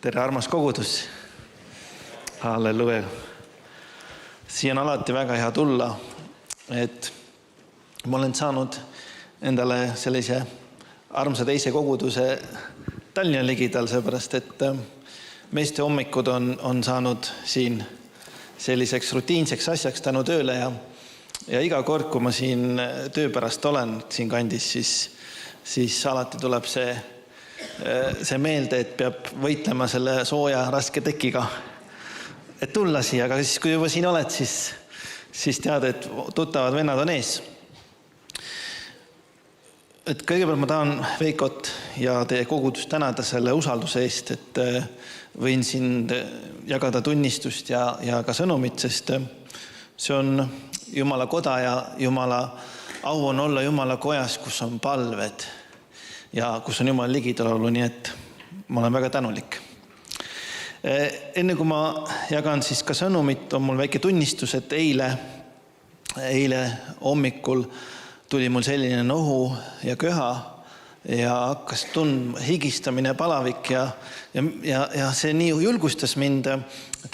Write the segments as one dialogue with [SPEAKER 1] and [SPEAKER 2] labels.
[SPEAKER 1] Tere, armas kogudus. Halleluja. Siia on alati väga hea tulla, et ma olen saanud endale sellise armsa teise koguduse Tallinna ligidal, seepärast, et meeste hommikud on saanud siin selliseks rutiinseks asjaks tänu tööle ja iga kord, kui ma siin töö pärast olen siin kandis, siis alati tuleb see meelde, et peab võitlema selle sooja raske tekiga, et tulla siia, aga siis kui juba siin oled, siis tead, et tuttavad vennad on ees. Et kõigepealt ma tahan Veikot ja teie kogudust tänada selle usalduse eest, et võin sind jagada tunnistust ja ka sõnumit, sest see on Jumala koda ja Jumala au on olla Jumala kojas, kus on palved ja kus on Jumala ligidalolu, nii et ma olen väga tänulik. Enne kui ma jagan siis ka sõnumit, on mul väike tunnistus, et eile hommikul tuli mul selline nohu ja köha ja hakkas higistamine, palavik ja see nii julgustas mind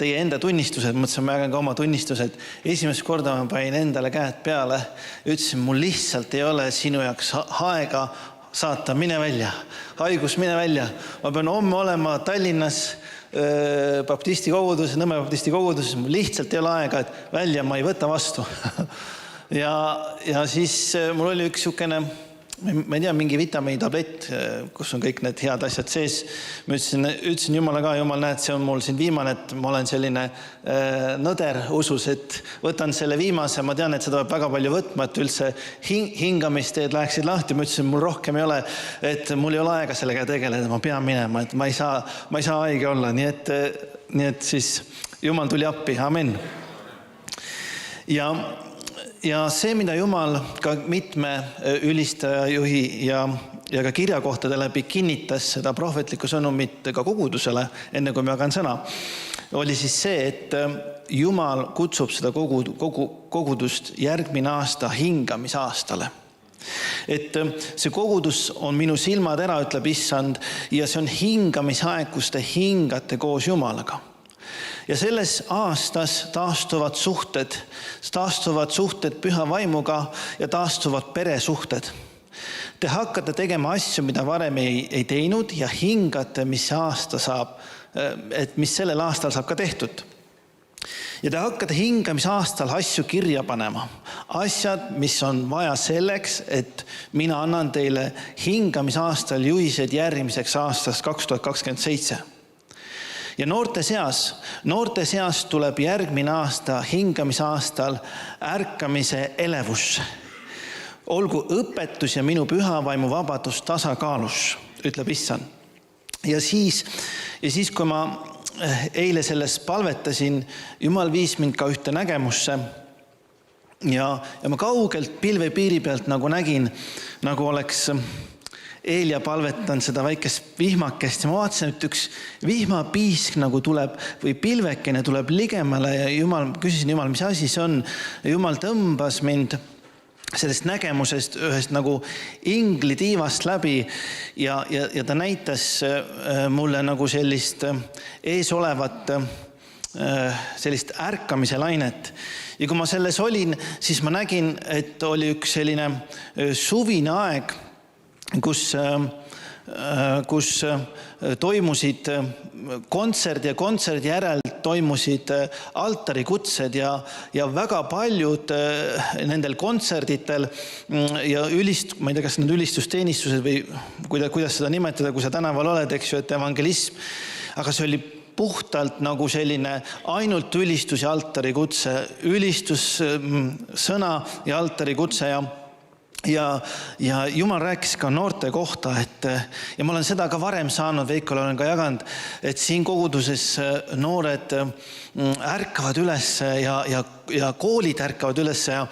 [SPEAKER 1] teie enda tunnistused. Mõtlesin, ma jagan ka oma tunnistused. Esimest korda ma panin endale käed peale, ütlesin, mul lihtsalt ei ole sinu jaoks aega saata, mine välja, haigus, mine välja. Ma pean homme olema Tallinnas baptisti koguduses, Nõmme baptisti koguduses, mul lihtsalt ei ole aega, et välja ma ei võta vastu. ja siis mul oli üks sihukene, ma ei tea, mingi vitamiinitablett, kus on kõik need head asjad sees. Ma ütlesin Jumala ka, Jumal, näed, see on mul siin viimane, et ma olen selline nõder usus, et võtan selle viimase, ma tean, et seda peab väga palju võtma, et üldse hingamisteed läheksid lahti. Ma ütlesin, mul rohkem ei ole, et mul ei ole aega sellega tegeleda, ma pean minema, et ma ei saa haige olla. Nii et siis Jumal tuli appi, amen. Ja see, mida Jumal ka mitme ülistaja juhi ja ka kirjakohtade läbi kinnitas seda prohvetlikku sõnumit ka kogudusele, enne kui ma jagan sõna, oli siis see, et Jumal kutsub seda kogudust järgmine aasta hingamisaastale. Et see kogudus on minu silmatera, ütleb Issand, ja see on hingamisaeg, kus te hingate koos Jumalaga. Ja selles aastas taastuvad suhted püha vaimuga ja taastuvad peresuhted. Te hakkate tegema asju, mida varem ei teinud ja hingate, mis sellel aastal saab ka tehtud. Ja te hakkate hingamisaastal asju kirja panema. Asjad, mis on vaja selleks, et mina annan teile hingamisaastal juhised järgmiseks aastast 2027. Ja noorte seas tuleb järgmine aasta hingamisaastal ärkamise elevus. Olgu õpetus ja minu pühavaimu vabadus tasakaalus, ütleb Issand. Ja siis, kui ma eile selles palvetasin, Jumal viis mind ka ühte nägemusse ja ma kaugelt pilvepiiri pealt nagu nägin, nagu oleks Eelia palvetan seda väikest vihmakest ja ma vaatasin, et üks vihmapiisk nagu tuleb või pilvekene tuleb ligemale ja küsisin Jumal, mis asi see on. Ja Jumal tõmbas mind sellest nägemusest ühest nagu inglitiivast läbi ja ta näitas mulle nagu sellist ees olevat sellist ärkamise lainet. Ja kui ma selles olin, siis ma nägin, et oli üks selline suvine aeg, kus toimusid kontserdi ja kontserdi järel toimusid altarikutsed ja väga paljud nendel kontserditel ja ma ei tea, kas need ülistusteenistused või kuidas seda nimetada, kui sa tänaval oled, eks ju, et evangelism, aga see oli puhtalt nagu selline ainult ülistus ja altarikutse, ülistus, sõna ja altarikutse ja Jumal rääkis ka noorte kohta, ja ma olen seda ka varem saanud, Veikole olen ka jaganud, et siin koguduses noored ärkavad üles ja koolid ärkavad üles ja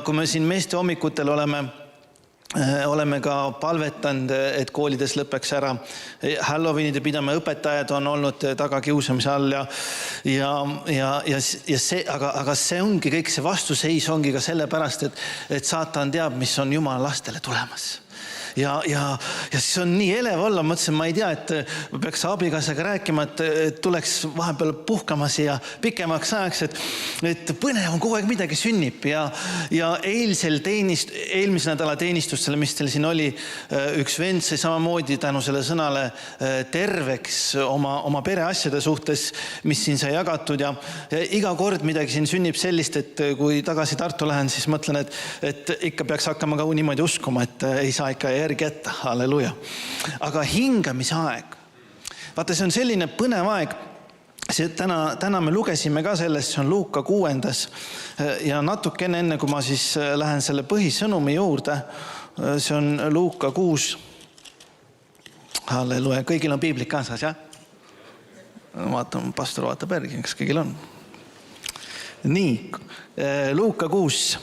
[SPEAKER 1] kui me siin meeste hommikutel oleme ka palvetanud, et koolides lõpeks ära Halloweenide pidama, õpetajad on olnud tagakiusamise all ja see, aga see ongi kõik see vastuseis ongi ka sellepärast, et saatan teab, mis on Jumala lastele tulemas. ja siis on nii elev olla. Mõtlesin, ma ei tea, et ma peaks abikaasaga rääkima, et tuleks vahepeal puhkama siia pikemaks ajaks, et põnev on, kogu aeg midagi sünnib ja eelmise nädala teenistusele, mis teil siin oli, üks vend sai samamoodi tänu selle sõnale terveks oma pereasjade suhtes, mis siin sai jagatud ja iga kord midagi siin sünnib sellist, et kui tagasi Tartu lähen, siis mõtlen, et ikka peaks hakkama ka niimoodi uskuma, et ei saa ikka järgi jätta, halleluja. Aga hingamise aeg, vaata, see on selline põnev aeg. Täna me lugesime ka sellest, see on Luuka 6. Ja natukene enne, kui ma siis lähen selle põhisõnumi juurde, see on Luuka 6. Halleluja, kõigil on piiblid kaasas, jah? Vaatan, pastor vaatab järgi, kas kõigil on. Nii, Luuka 6,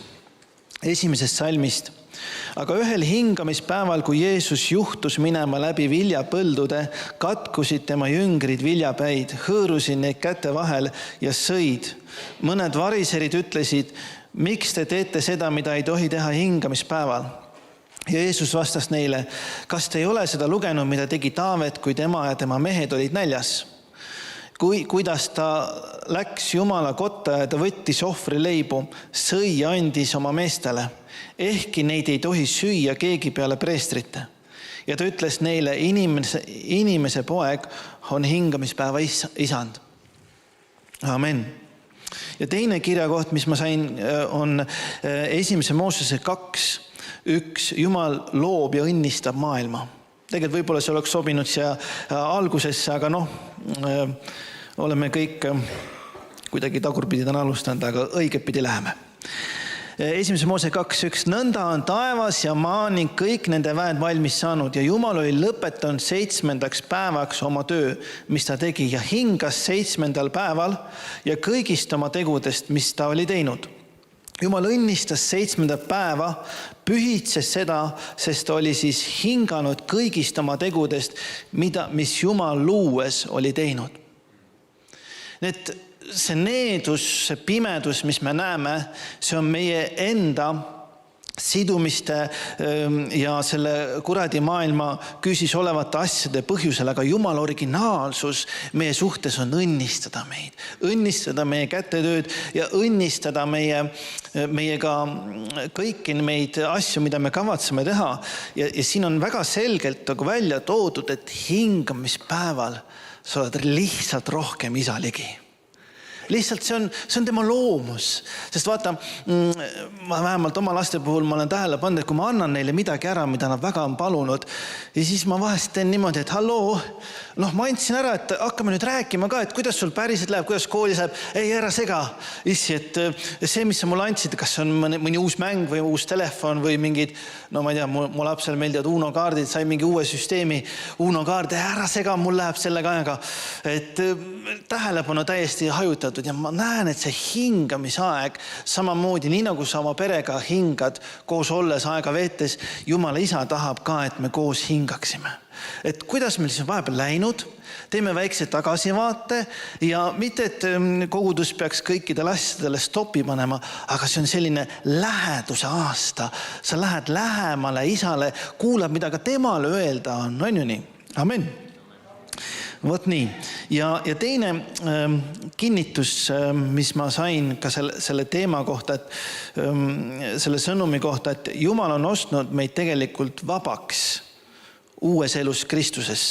[SPEAKER 1] 1. salmist. Aga ühel hingamispäeval, kui Jeesus juhtus minema läbi viljapõldude, katkusid tema jüngrid viljapäid, hõõrusid neid käte vahel ja sõid. Mõned variserid ütlesid, miks te teete seda, mida ei tohi teha hingamispäeval? Ja Jeesus vastas neile, kas te ei ole seda lugenud, mida tegi Taavet, kui tema ja tema mehed olid näljas? Kuidas ta läks Jumala kotta ja ta võttis ohvrileibu, sõi ja andis oma meestele. Ehkki neid ei tohi süüa keegi peale preestrite. Ja ta ütles neile, inimese poeg on hingamispäeva isand. Amen. Ja teine kirjakoht, mis ma sain, on 1. Moosese 2:1. Jumal loob ja õnnistab maailma. Tegelikult võib-olla see oleks sobinud siia algusesse, aga oleme kõik kuidagi tagurpidi täna alustanud, aga õigetpidi läheme. 1. Moose 2:1. Nõnda on taevas ja maa ning kõik nende väed valmis saanud ja Jumal oli lõpetanud 7. päevaks oma töö, mis ta tegi ja hingas 7. päeval ja kõigist oma tegudest, mis ta oli teinud. Jumal õnnistas 7. päeva, pühitses seda, sest ta oli siis hinganud kõigist oma tegudest, mis Jumal luues oli teinud. Need see needus, see pimedus, mis me näeme, see on meie enda sidumiste ja selle kuradi maailma küüsis olevate asjade põhjusel, aga Jumala originaalsus meie suhtes on õnnistada meid, õnnistada meie kätetööd ja õnnistada meiega kõiki meid asju, mida me kavatseme teha. Ja siin on väga selgelt välja toodud, et hingamispäeval sa oled lihtsalt rohkem isa ligi. Lihtsalt see on tema loomus, sest vaata, ma vähemalt oma laste puhul ma olen tähele pannud, et kui ma annan neile midagi ära, mida nad väga on palunud, ja siis ma vahest teen niimoodi, et halloo, ma andsin ära, et hakkame nüüd rääkima ka, et kuidas sul päriselt läheb, kuidas koolis läheb, ei ära sega, issi, et see, mis sa mulle andsid, kas on mõni uus mäng või uus telefon või mingid, ma ei tea, mu lapsel meeldivad Uno kaardid, sai mingi uue süsteemi Uno kaarde, ära sega, mul läheb sellega aega, et tähelepanu täiesti hajutatud. Ja ma näen, et see hingamisaeg samamoodi, nii nagu sa oma perega hingad koos olles aega veetes, Jumala isa tahab ka, et me koos hingaksime. Et kuidas meil siis on vahepeal läinud, teeme väikse tagasivaate ja mitte, et kogudus peaks kõikidele asjadele stoppi panema, aga see on selline läheduse aasta. Sa lähed lähemale isale, kuulad, mida ka temale öelda on ju nii. Amen. Vot nii. Ja teine kinnitus, mis ma sain ka selle teema kohta, et selle sõnumi kohta, et Jumal on ostnud meid tegelikult vabaks uues elus Kristuses.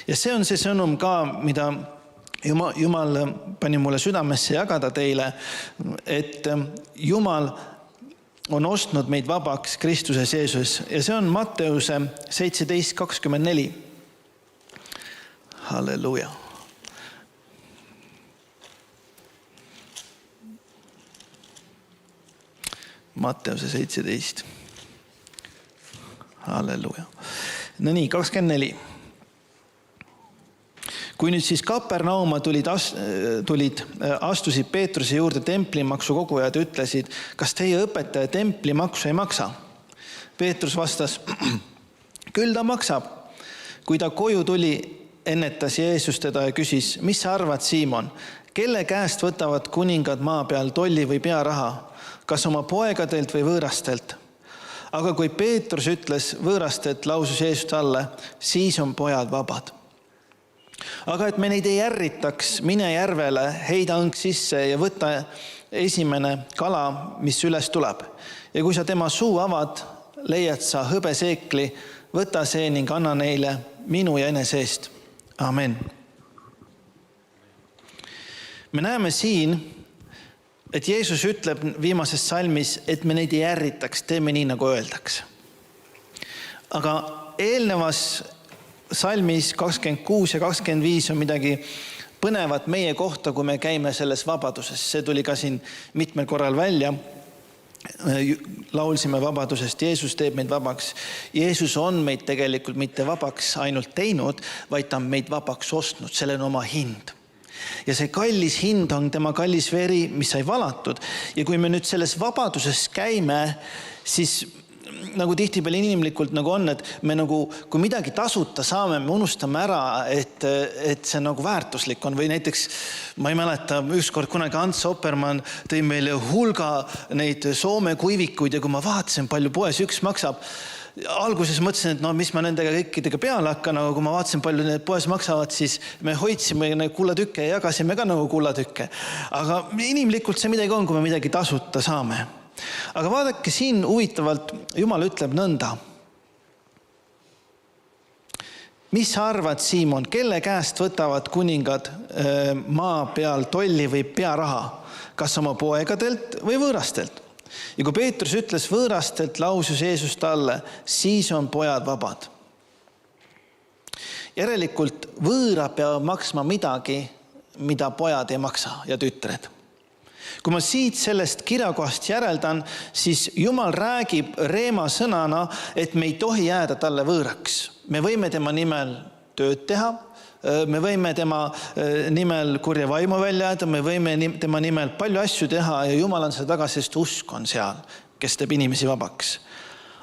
[SPEAKER 1] Ja see on see sõnum ka, mida Jumal pani mulle südamesse jagada teile, et Jumal on ostnud meid vabaks Kristuses Jeesuses. Ja see on Matteuse 17:24. Halleluja. Matteuse 17. Halleluja. No nii, 24. Kui nüüd siis Kapernauma tulid, astusid Peetruse juurde templimaksu kogujad ja ütlesid, kas teie õpetaja templimaksu ei maksa? Peetrus vastas, küll ta maksab. Kui ta koju tuli, ennetas Jeesus teda ja küsis, mis sa arvad, Siimon, kelle käest võtavad kuningad maa peal tolli või pearaha, kas oma poegadelt või võõrastelt? Aga kui Peetrus ütles võõrastelt, lausus Jeesus talle, siis on pojad vabad. Aga et me neid ei ärritaks, mine järvele, heida õng sisse ja võta esimene kala, mis üles tuleb. Ja kui sa tema suu avad, leiad sa hõbeseekli, võta see ning anna neile minu ja enese eest. Amen. Me näeme siin, et Jeesus ütleb viimases salmis, et me neid ei ärritaks, teeme nii, nagu öeldakse. Aga eelnevas salmis 26 ja 25 on midagi põnevat meie kohta, kui me käime selles vabaduses. See tuli ka siin mitmel korral välja. Laulsime vabadusest, Jeesus teeb meid vabaks. Jeesus on meid tegelikult mitte vabaks ainult teinud, vaid ta on meid vabaks ostnud, sellel on oma hind. Ja see kallis hind on tema kallis veri, mis sai valatud. Ja kui me nüüd selles vabaduses käime, siis nagu tihtipeale inimlikult nagu on, et me nagu, kui midagi tasuta saame, me unustame ära, et see nagu väärtuslik on. Või näiteks, ma ei mäleta, ükskord kunagi Ants Oppermann tõi meile hulga neid Soome kuivikuid ja kui ma vaatasin, palju poes üks maksab, alguses mõtlesin, et no mis ma nendega kõikidega peale hakkan, aga kui ma vaatasin, palju need poes maksavad, siis me hoidsime kullatükke ja jagasime ka nagu kullatükke. Aga inimlikult see midagi on, kui me midagi tasuta saame. Aga vaadake siin huvitavalt, Jumal ütleb nõnda. Mis sa arvad, Siimon, kelle käest võtavad kuningad maa peal tolli või pearaha? Kas oma poegadelt või võõrastelt? Ja kui Peetrus ütles võõrastelt, lausus Jeesus talle, siis on pojad vabad. Järelikult võõra peab maksma midagi, mida pojad ei maksa ja tütred. Kui ma siit sellest kirjakohast järeldan, siis Jumal räägib reema sõnana, et me ei tohi jääda talle võõraks. Me võime tema nimel tööd teha, me võime tema nimel kurja vaimu välja jääda, me võime tema nimel palju asju teha ja Jumal on seda taga, sest usk on seal, kes teeb inimesi vabaks.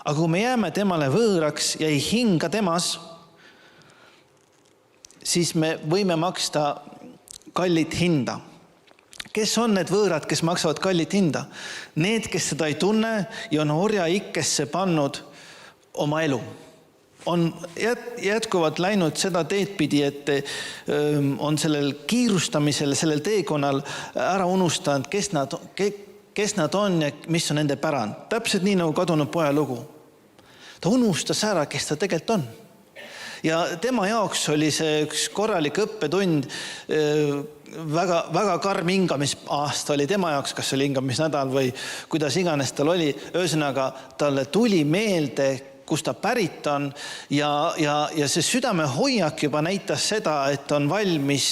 [SPEAKER 1] Aga kui me jääme temale võõraks ja ei hinga temas, siis me võime maksta kallit hinda. Kes on need võõrad, kes maksavad kallit hinda? Need, kes seda ei tunne ja on orja ikkesse pannud oma elu. On jätkuvalt läinud seda teed pidi, et on sellel kiirustamisel, sellel teekonnal ära unustanud, kes nad on ja mis on nende pärand. Täpselt nii nagu kadunud poja lugu. Ta unustas ära, kes ta tegelikult on. Ja tema jaoks oli see üks korralik õppetund, väga karm hingamisaasta oli tema jaoks, kas oli hingamisnädal või kuidas iganes tal oli. Ühesõnaga, talle tuli meelde, kus ta pärit on ja see südame hoiak juba näitas seda, et on valmis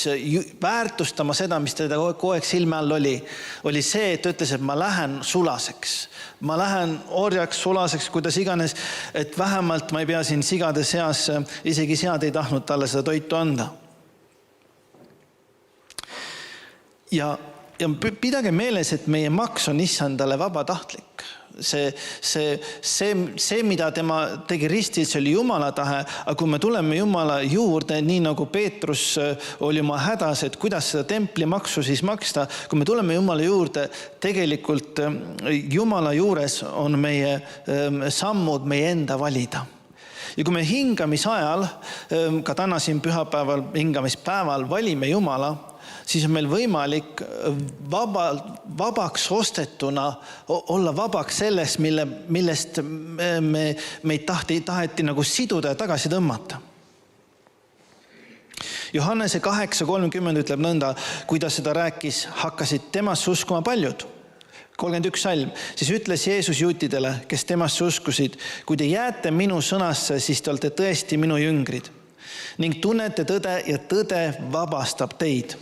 [SPEAKER 1] väärtustama seda, mis teda kogu aeg silme all oli. Oli see, et ütles, et ma lähen sulaseks. Ma lähen orjaks, sulaseks, kuidas iganes, et vähemalt ma ei pea siin sigade seas, isegi sead ei tahtnud talle seda toitu anda. Ja pidage meeles, et meie maks on issandale vabatahtlik. See, mida tema tegi ristil, see oli Jumala tahe, aga kui me tuleme Jumala juurde, nii nagu Peetrus oli oma hädas, et kuidas seda templi maksu siis maksta, kui me tuleme Jumala juurde, tegelikult Jumala juures on meie sammud meie enda valida. Ja kui me hingamisajal, ka täna siin pühapäeval, hingamispäeval valime Jumala, siis on meil võimalik vabaks ostetuna olla vabaks sellest, millest meid taheti nagu siduda ja tagasi tõmmata. Johannese 8:30 ütleb nõnda, kui ta seda rääkis, hakkasid temasse uskuma paljud. 31 salm. Siis ütles Jeesus juutidele, kes temasse uskusid, kui te jääte minu sõnasse, siis te olete tõesti minu jüngrid ning tunnete tõde ja tõde vabastab teid.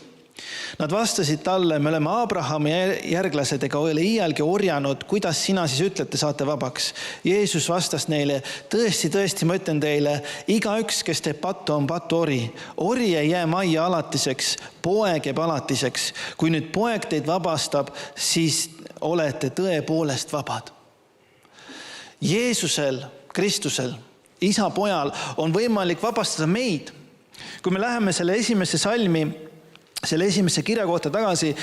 [SPEAKER 1] Nad vastasid talle, me oleme Abrahami järglased ega ole iialgi orjanud, kuidas sina siis ütlete, saate vabaks? Jeesus vastas neile, tõesti, ma ütlen teile, igaüks, kes teeb pattu, on patuori. Ori ei jää majja alatiseks, poeg jääb alatiseks. Kui nüüd poeg teid vabastab, siis olete tõepoolest vabad. Jeesusel, Kristusel, isa pojal on võimalik vabastada meid. Kui me läheme selle esimesse kirja kohta tagasi,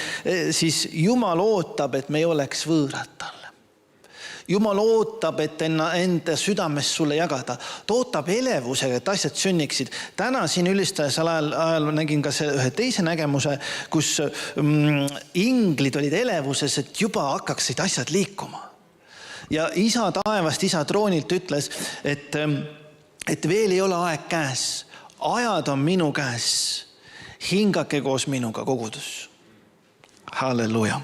[SPEAKER 1] siis Jumal ootab, et me ei oleks võõrad talle. Jumal ootab, et enda südames sulle jagada. Ta ootab elevusega, et asjad sünniksid. Täna siin ülistajas ajal nägin ka ühe teise nägemuse, kus inglid olid elevuses, et juba hakkaksid asjad liikuma. Ja isa taevast, isa troonilt ütles, et veel ei ole aeg käes. Ajad on minu käes. Hingake koos minuga kogudus. Halleluja.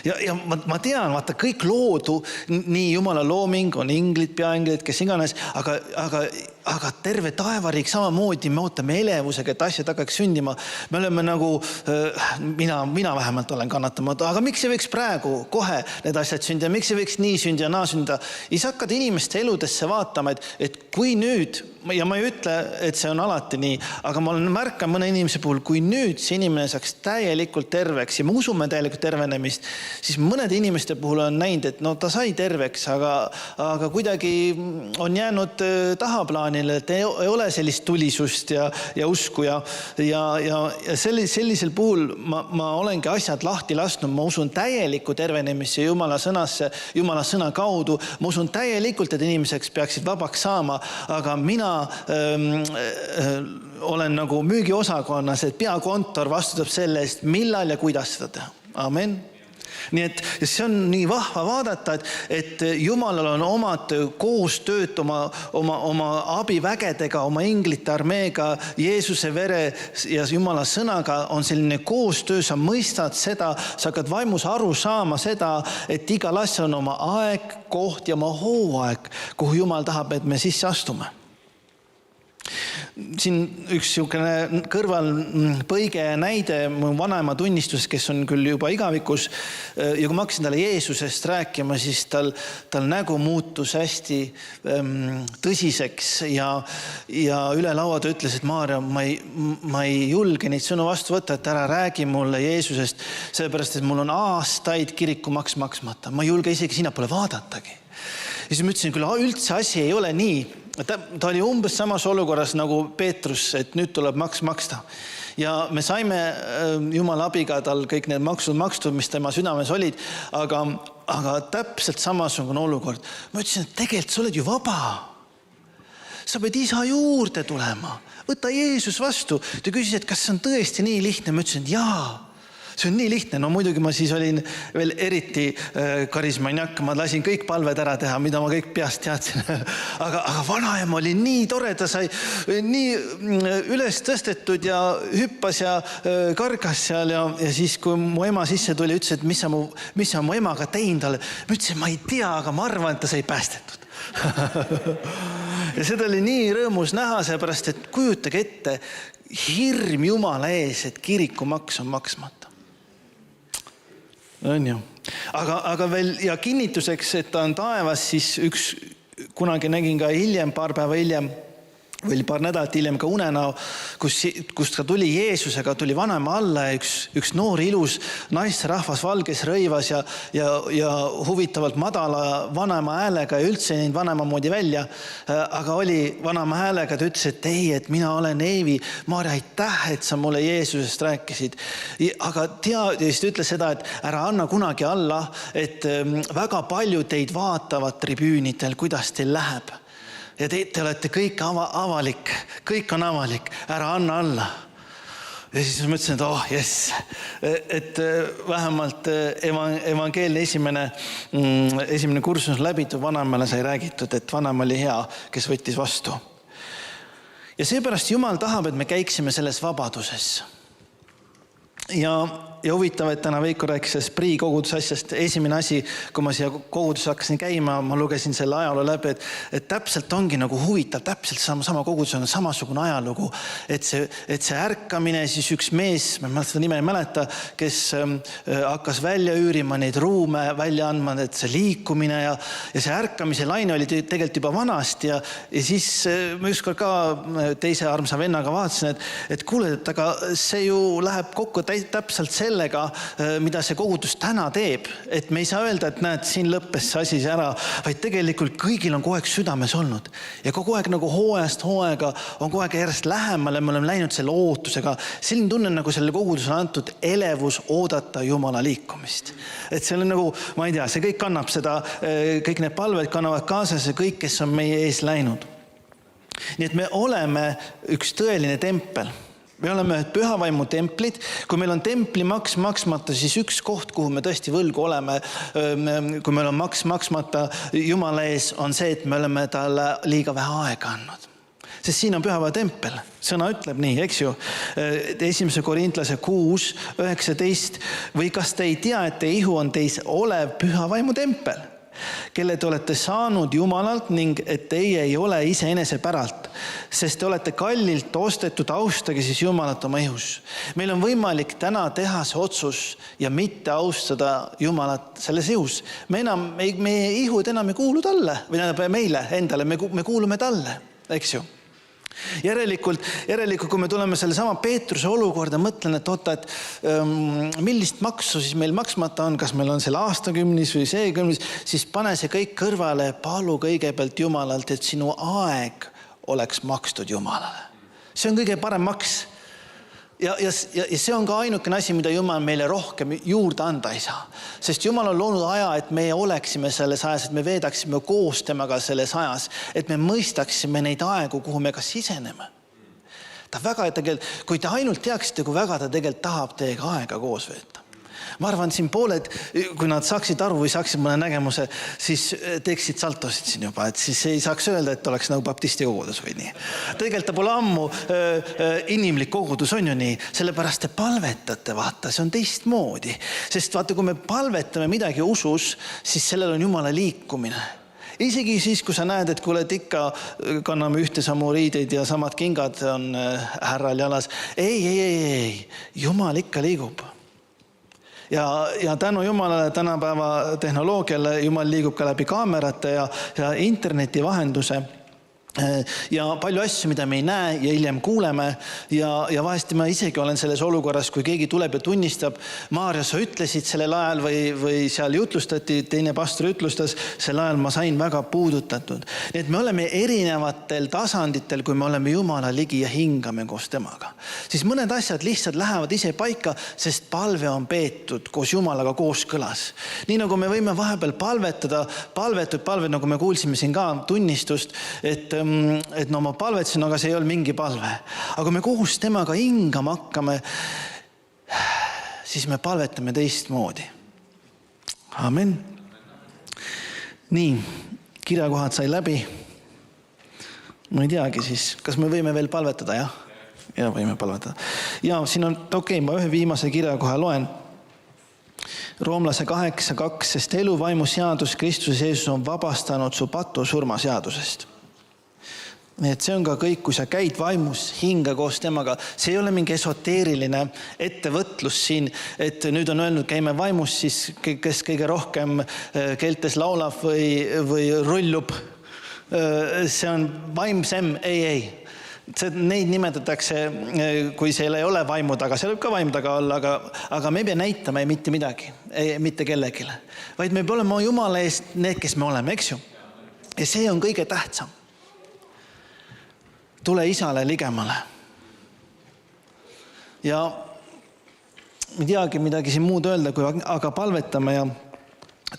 [SPEAKER 1] Ja ma tean, vaata, kõik loodu, nii Jumala looming on inglid, peainglid, kes iganes, aga terve taevariik samamoodi me ootame elevusega, et asjad hakkaks sündima. Me oleme nagu, mina vähemalt olen kannatamatu, aga miks ei võiks praegu kohe need asjad sündida, miks ei võiks nii sündida, naa sündida? Siis hakkad inimeste eludesse vaatama, et kui nüüd, ja ma ei ütle, et see on alati nii, aga ma märkan mõne inimese puhul, kui nüüd see inimene saaks täielikult terveks ja me usume täielikult tervenemist, siis mõnede inimeste puhul on näinud, et no ta sai terveks, aga kuidagi on jäänud tahaplaanile, et ei ole sellist tulisust ja usku ja sellisel puhul ma olengi asjad lahti lasknud, ma usun täielikku tervenemisse Jumala sõnasse, Jumala sõna kaudu, ma usun täielikult, et inimeseks peaksid vabaks saama, aga mina olen nagu müügiosakonnas, et peakontor vastutab selle eest, millal ja kuidas seda teha. Amen. Nii et see on nii vahva vaadata, et Jumalal on omad koostööd oma abivägedega, oma inglite armeega, Jeesuse vere ja Jumala sõnaga on selline koostöö, sa mõistad seda, sa hakkad vaimus aru saama seda, et igal asja on oma aeg, koht ja oma hooaeg, kuhu Jumal tahab, et me sisse astume. Siin üks kõrval põige näide mu vanaema tunnistus, kes on küll juba igavikus ja kui ma hakkasin talle Jeesusest rääkima, siis tal nägu muutus hästi tõsiseks ja üle laua ta ütles, et Maarja, ma ei julge neid sõnu vastu võtta, et ära räägi mulle Jeesusest, sellepärast, et mul on aastaid kirikumaks maksmata. Ma ei julge isegi sinna pole vaadatagi. Ja siis ma ütlesin, küll üldse asi ei ole nii. Ta oli umbes samas olukorras nagu Peetrus, et nüüd tuleb maks maksta. Ja me saime Jumala abiga tal kõik need maksud makstud, mis tema südames olid, aga täpselt samasugune olukord. Ma ütlesin, et tegelikult sa oled ju vaba. Sa pead isa juurde tulema. Võta Jeesus vastu. Ta küsis, et kas see on tõesti nii lihtne. Ma ütlesin, et jaa. See on nii lihtne. No muidugi ma siis olin veel eriti karismaniak. Ma lasin kõik palved ära teha, mida ma kõik peast teadsin. aga vanaema oli nii tore, ta sai nii üles tõstetud ja hüppas ja kargas seal ja siis, kui mu ema sisse tuli, ütles, et mis sa mu emaga teinud talle. Ma ütlesin, ma ei tea, aga ma arvan, et ta sai päästetud. Ja seda oli nii rõõmus näha, seepärast, et kujutage ette hirm Jumala ees, et kirikumaks on maksmata. On ju. Aga veel ja kinnituseks, et ta on taevas, siis kunagi nägin ka hiljem, paar päeva hiljem, või paar nädalat hiljem ka unenäo, kus ta tuli Jeesusega, tuli vanaema alla ja üks noor ilus naisrahvas valges rõivas ja huvitavalt madala vanaema häälega ja üldse näinud vanaema moodi välja. Aga oli vanaema häälega, ta ütles, et ei, et mina olen Eevi. Maarja, aitäh, et sa mulle Jeesusest rääkisid. Aga siis ta ütles seda, et ära anna kunagi alla, et väga palju teid vaatavad tribüünitel, kuidas teil läheb. Ja te olete kõik avalik, kõik on avalik, ära anna alla. Ja siis ma mõtlesin, et yes, et vähemalt evangeelne esimene kursus on läbitud, vanaemale sai räägitud, et vanaema oli hea, kes võttis vastu. Ja seepärast Jumal tahab, et me käiksime selles vabaduses. Ja huvitav, et täna Veiko rääkis Sprii koguduse asjast. Esimene asi, kui ma siia koguduse hakkasin käima, ma lugesin selle ajaloo läbi, et täpselt ongi nagu huvitav, täpselt sama kogudus on samasugune ajalugu, et see ärkamine, siis üks mees, ma seda nime ei mäleta, kes hakkas välja üürima neid ruume, välja andma, et see liikumine ja see ärkamise laine oli tegelikult juba vanast ja siis ma ükskord ka teise armsa vennaga vaatasin, et kuule, et aga see ju läheb kokku täpselt sellega, mida see kogudus täna teeb. Et me ei saa öelda, et näed, siin lõppes see asi ära, vaid tegelikult kõigil on kogu aeg südames olnud. Ja kogu aeg nagu hooajast hooaega on kogu aeg järjest lähemale, me oleme läinud selle ootusega. Selline tunne nagu selle kogudus on antud elevus oodata Jumala liikumist. Et see on nagu, ma ei tea, see kõik kannab seda, kõik need palved kannavad kaasas ja kõik, kes on meie ees läinud. Nii et me oleme üks tõeline tempel. Me oleme ühed pühavaimu templid. Kui meil on templi maks maksmata, siis üks koht, kuhu me tõesti võlgu oleme, kui meil on maks maksmata Jumala ees, on see, et me oleme talle liiga vähe aega andnud. Sest siin on pühava tempel. Sõna ütleb nii, eks ju. 1. Korintlase 6:19. Või kas te ei tea, et teie ihu on teis olev pühavaimu tempel, kelle te olete saanud Jumalalt ning et teie ei ole ise enese päralt, sest te olete kallilt ostetud, austage siis Jumalat oma ihus. Meil on võimalik täna teha see otsus ja mitte austada Jumalat selles ihus. Meie ihud enam ei kuulu talle, või meile endale, me kuulume talle, eks ju. Järelikult, kui me tuleme selle sama Peetruse olukorda, mõtlen, et oota, et millist maksu siis meil maksmata on, kas meil on selle aastakümnis või see kümnis, siis pane see kõik kõrvale, palu kõigepealt Jumalalt, et sinu aeg oleks makstud Jumalale. See on kõige parem maks. Ja see on ka ainukene asi, mida Jumal meile rohkem juurde anda ei saa. Sest Jumal on loonud aja, et me oleksime selles ajas, et me veedaksime koos temaga selles ajas, et me mõistaksime neid aegu, kuhu me ka siseneme. Ta väga tegelikult, kui te ainult teaksite, kui väga ta tegelikult tahab teiega aega koos veeta. Ma arvan, siin pooled, kui nad saaksid aru või saaksid mõne nägemuse, siis teeksid saltosid siin juba, et siis ei saaks öelda, et oleks nagu baptisti kogudus või nii. Tegelikult ta pole ammu inimlik kogudus, on ju nii, sellepärast te palvetate, vaata, see on teistmoodi. Sest vaata, kui me palvetame midagi usus, siis sellel on Jumala liikumine. Isegi siis, kui sa näed, et kuule, ikka kanname ühte samu riideid ja samad kingad on härral jalas. Ei, Jumal ikka liigub. Ja tänu Jumalale tänapäeva tehnoloogiale Jumal liigub ka läbi kaamerate ja interneti vahenduse. Ja palju asju, mida me ei näe ja hiljem kuuleme ja vahest ma isegi olen selles olukorras, kui keegi tuleb ja tunnistab, Maarja, sa ütlesid sellel ajal või seal jutlustati, teine pastor ütlustas, sel ajal ma sain väga puudutatud. Nii et me oleme erinevatel tasanditel, kui me oleme Jumala ligi ja hingame koos temaga. Siis mõned asjad lihtsalt lähevad ise paika, sest palve on peetud koos Jumalaga kooskõlas. Nii nagu me võime vahepeal palvetud, nagu me kuulsime siin ka tunnistust, et no ma palvetsin, aga see ei olnud mingi palve. Aga kui me koos temaga hingama hakkame, siis me palvetame teistmoodi. Amen. Nii, kirjakohad sai läbi. Ma ei teagi siis, kas me võime veel palvetada, jah? Ja võime palvetada. Ja siin on, ma ühe viimase kirjakoha loen. Roomlase 8:2, sest elu vaimu seadus Kristuse Jeesus on vabastanud su patu surmaseadusest. Nii et see on ka kõik, kui sa käid vaimus, hinga koos temaga. See ei ole mingi esoteeriline ettevõtlus siin, et nüüd on öelnud, käime vaimus, siis kes kõige rohkem keeltes laulab või rullub. See on vaimsem, ei. Neid nimetatakse, kui seal ei ole vaimu taga, seal võib ka vaim taga olla, aga me ei pea näitama ei mitte midagi, mitte kellegile. Vaid me peame olema Jumala eest need, kes me oleme, eks ju. Ja see on kõige tähtsam. Tule isale ligemale. Ja ei teagi midagi siin muud öelda, aga palvetame ja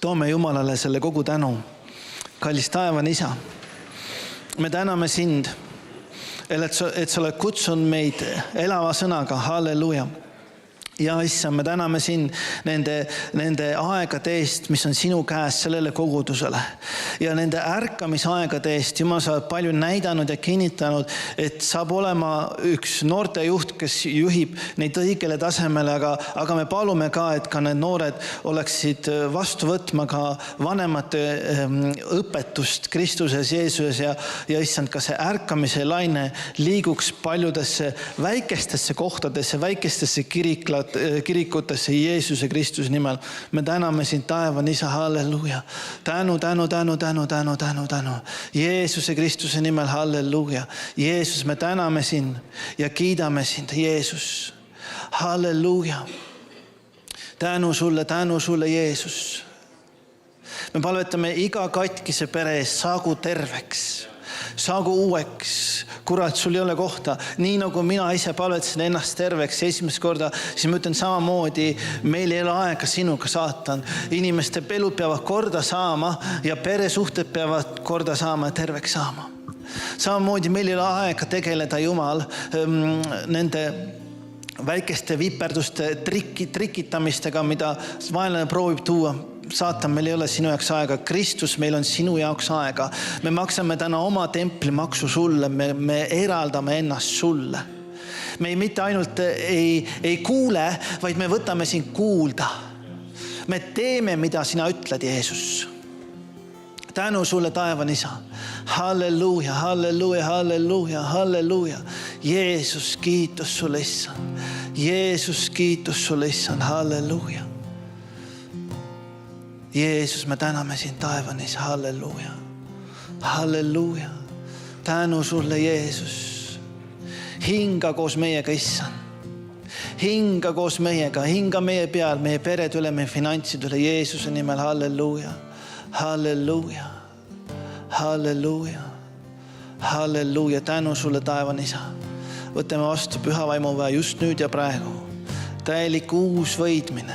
[SPEAKER 1] toome Jumalale selle kogu tänu. Kallis taevane isa, me täname sind, et sa oled kutsunud meid elava sõnaga, halleluuja. Ja issand, me täname sind nende aegade eest, mis on sinu käes sellele kogudusele. Ja nende ärkamisaegade eest, Jumal, sa oled palju näidanud ja kinnitanud, et saab olema üks noortejuht, kes juhib neid õigele tasemele, aga me palume ka, et ka need noored oleksid vastu võtma ka vanemate õpetust Kristuses, Jeesuses ja issand, ka see ärkamise laine liiguks paljudesse väikestesse kohtadesse, väikestesse kirikutesse Jeesuse Kristuse nimel. Me täname sind, taevan isa, halleluuja. Tänu. Jeesuse Kristuse nimel, halleluuja. Jeesus, me täname sind ja kiidame sind, Jeesus. Halleluuja. Tänu sulle, Jeesus. Me palvetame iga katkise pere eest, saagu terveks, saagu uueks. Kurat, sul ei ole kohta. Nii nagu mina ise palvetasin ennast terveks esimest korda, siis ma ütlen samamoodi, meil ei ole aega sinuga, saatan. Inimeste pelud peavad korda saama ja peresuhted peavad korda saama ja terveks saama. Samamoodi meil ei ole aega tegeleda, Jumal, nende väikeste viperduste trikitamistega, mida vaenlane proovib tuua. Saatan, meil ei ole sinu jaoks aega. Kristus, meil on sinu jaoks aega. Me maksame täna oma templimaksu sulle. Me eraldame ennast sulle. Me mitte ainult ei kuule, vaid me võtame sind kuulda. Me teeme, mida sina ütled, Jeesus. Tänu sulle, taevan isa. Halleluuja, halleluuja, halleluuja, halleluuja. Jeesus, kiitus sulle, issand. Jeesus, kiitus sulle, issand. Halleluuja. Jeesus, me täname sind taevanis. Halleluuja. Halleluuja. Tänu sulle, Jeesus. Hinga koos meiega, issand. Hinga koos meiega, hinga meie peal, meie pered üle, meie finantsid üle Jeesuse nimel. Halleluuja. Halleluuja. Halleluuja. Halleluuja. Tänu sulle, taevan isa. Võtame vastu püha vaimuväe just nüüd ja praegu. Täielik uus võidmine.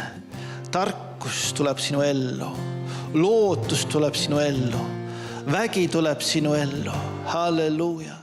[SPEAKER 1] Tarkus tuleb sinu ellu. Lootus tuleb sinu ellu. Vägi tuleb sinu ellu. Halleluuja.